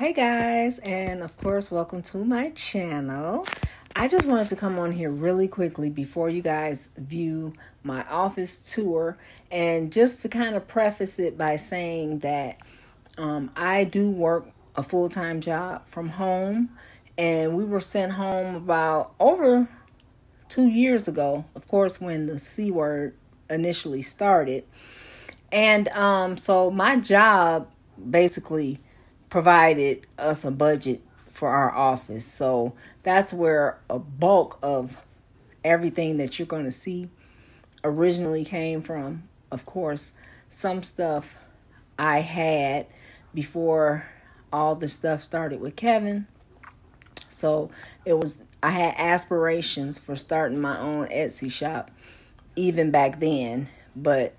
Hey guys, and of course welcome to my channel. I just wanted to come on here really quickly before you guys view my office tour, and just to kind of preface it by saying that I do work a full-time job from home, and we were sent home about over 2 years ago, of course, when the C word initially started. And so my job basically provided us a budget for our office. So that's where a bulk of everything that you're going to see originally came from. Of course, some stuff I had before all the stuff started with Kevin. So I had aspirations for starting my own Etsy shop even back then, but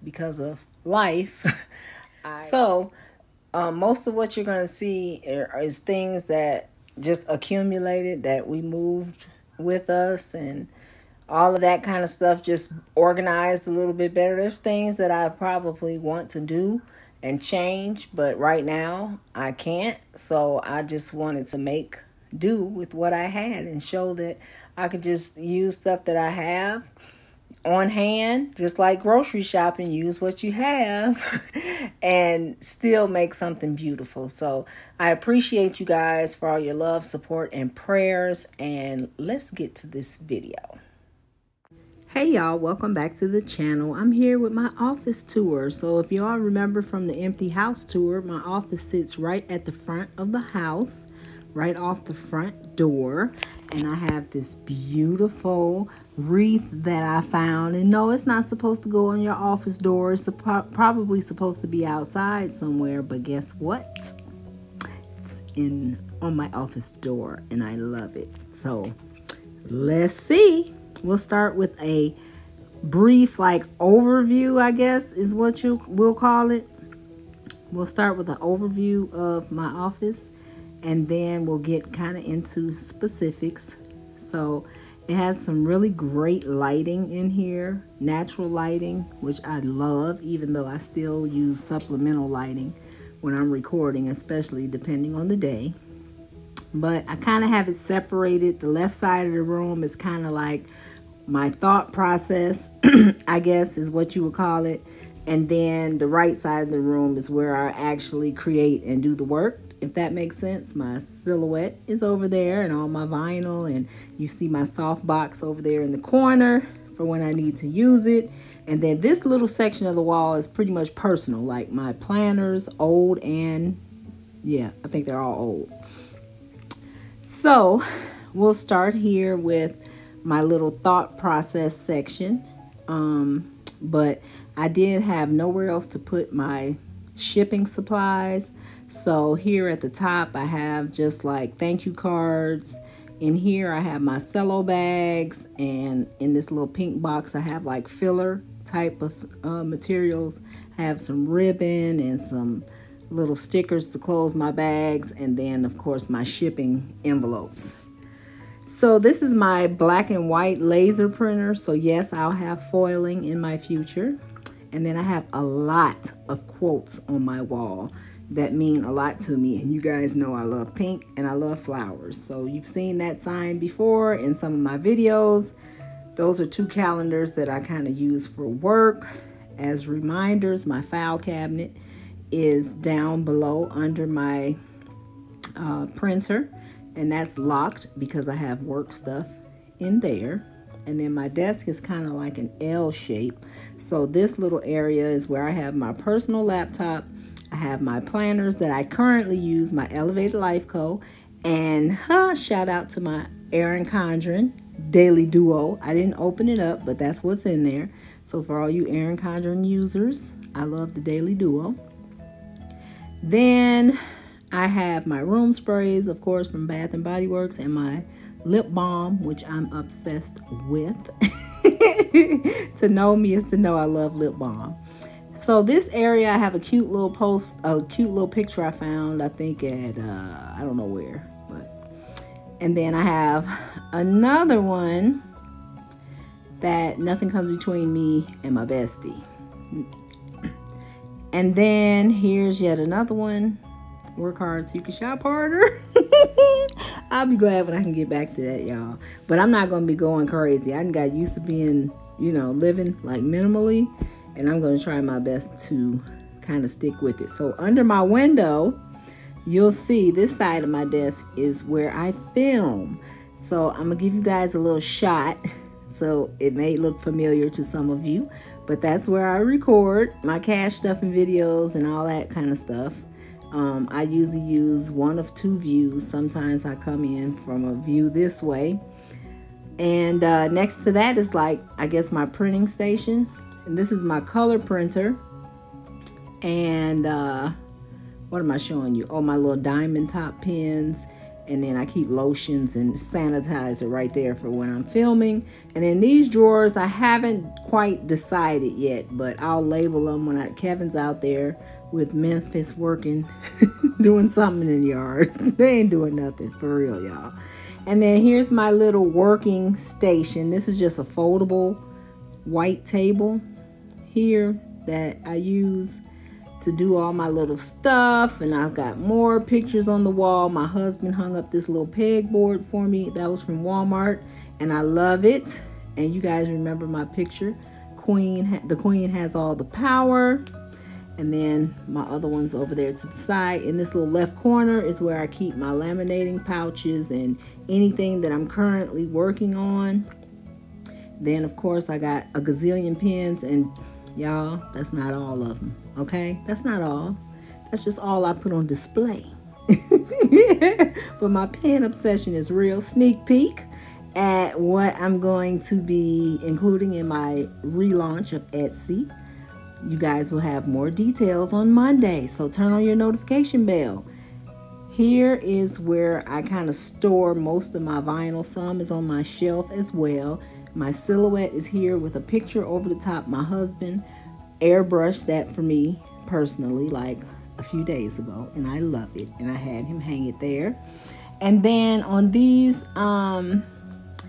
because of life, most of what you're going to see is things that just accumulated, that we moved with us, and all of that kind of stuff just organized a little bit better. There's things that I probably want to do and change, but right now I can't. So I just wanted to make do with what I had and show that I could just use stuff that I have on hand, just like grocery shopping. Use what you have and still make something beautiful. So I appreciate you guys for all your love, support, and prayers, and let's get to this video. Hey y'all, welcome back to the channel. I'm here with my office tour. So if y'all remember from the empty house tour, my office sits right at the front of the house, right off the front door, and I have this beautiful wreath that I found. And no, it's not supposed to go on your office door. It's probably supposed to be outside somewhere, but guess what? It's on my office door, and I love it. So let's see. We'll start with a brief overview, I guess is what we'll call it. We'll start with an overview of my office, and then we'll get kind of into specifics. So it has some really great lighting in here, natural lighting, which I love, even though I still use supplemental lighting when I'm recording, especially depending on the day. But I kind of have it separated. The left side of the room is kind of like my thought process, I guess is what you would call it. And then the right side of the room is where I actually create and do the work, if that makes sense. My silhouette is over there and all my vinyl, and you see my soft box over there in the corner for when I need to use it. And then this little section of the wall is pretty much personal, like my planners, old, and yeah, I think they're all old. So we'll start here with my little thought process section. But I did have nowhere else to put my shipping supplies. So here at the top, I have just like thank you cards. In here, I have my cello bags. And in this little pink box, I have like filler type of materials. I have some ribbon and some little stickers to close my bags. And then, of course, my shipping envelopes. So this is my black and white laser printer. So yes, I'll have foiling in my future. And then I have a lot of quotes on my wall that mean a lot to me. And you guys know I love pink and I love flowers. So you've seen that sign before in some of my videos. Those are 2 calendars that I kind of use for work as reminders. My file cabinet is down below under my printer. And that's locked because I have work stuff in there. And then my desk is kind of like an L shape. So this little area is where I have my personal laptop. I have my planners that I currently use, my Elevated Life Co. And shout out to my Erin Condren Daily Duo. I didn't open it up, but that's what's in there. So for all you Erin Condren users, I love the Daily Duo. Then I have my room sprays, of course, from Bath and Body Works, and my lip balm, which I'm obsessed with. To know me is to know I love lip balm. So this area, I have a cute little post, a cute little picture I found, I think at, I don't know where, but, and then I have another one that nothing comes between me and my bestie. And then here's yet another one Work hard so you can shop harder. I'll be glad when I can get back to that, y'all. But I'm not going to be going crazy. I got used to being, living like minimally. And I'm going to try my best to kind of stick with it. So under my window, you'll see this side of my desk is where I film. So I'm going to give you guys a little shot. So it may look familiar to some of you. But that's where I record my cash stuffing videos and all that kind of stuff. I usually use one of two views. Sometimes I come in from a view this way. And next to that is like, I guess, my printing station. And this is my color printer. And what am I showing you? Oh, my little diamond top pens. And then I keep lotions and sanitizer right there for when I'm filming. And in these drawers, I haven't quite decided yet, but I'll label them when Kevin's out there with Memphis working, doing something in the yard. They ain't doing nothing, for real, y'all. And then here's my little working station. This is just a foldable white table here that I use to do all my little stuff. And I've got more pictures on the wall. My husband hung up this little pegboard for me. That was from Walmart, and I love it. And you guys remember my picture. The queen has all the power. And then my other one's over there to the side. In this little left corner is where I keep my laminating pouches and anything that I'm currently working on. Then, of course, I got a gazillion pens, and y'all, that's not all of them, okay? That's not all. That's just all I put on display. But my pen obsession is real. Sneak peek at what I'm going to be including in my relaunch of Etsy. You guys will have more details on Monday, so turn on your notification bell. Here is where I kind of store most of my vinyl. Some is on my shelf as well. My silhouette is here with a picture over the top. My husband airbrushed that for me personally like a few days ago, and I love it, and I had him hang it there. And then on these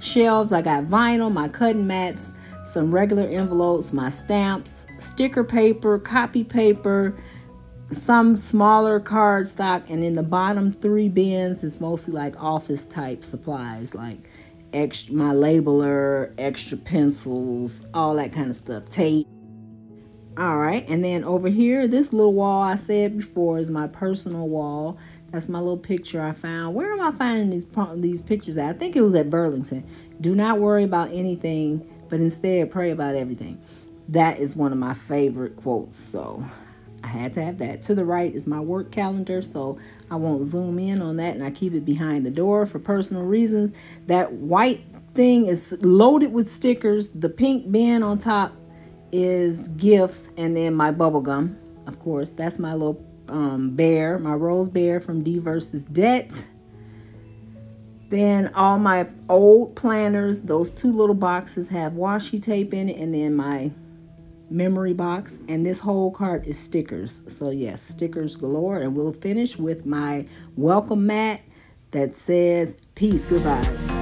shelves, I got vinyl, my cutting mats, some regular envelopes, my stamps, sticker paper, copy paper, some smaller card stock, and in the bottom 3 bins is mostly like office type supplies, like my labeler, extra pencils, all that kind of stuff, tape. All right, and then over here, this little wall I said before is my personal wall. That's my little picture I found. Where am I finding these pictures at? I think it was at Burlington. Do not worry about anything, but instead pray about everything. That is one of my favorite quotes, so I had to have that. To the right is my work calendar, so I won't zoom in on that, and I keep it behind the door for personal reasons. That white thing is loaded with stickers. The pink bin on top is gifts, and then my bubble gum, of course. That's my little bear, my rose bear from D versus Debt. Then all my old planners, those 2 little boxes have washi tape in it, and then my memory box, and this whole cart is stickers. So yes, stickers galore. And we'll finish with my welcome mat that says peace, goodbye.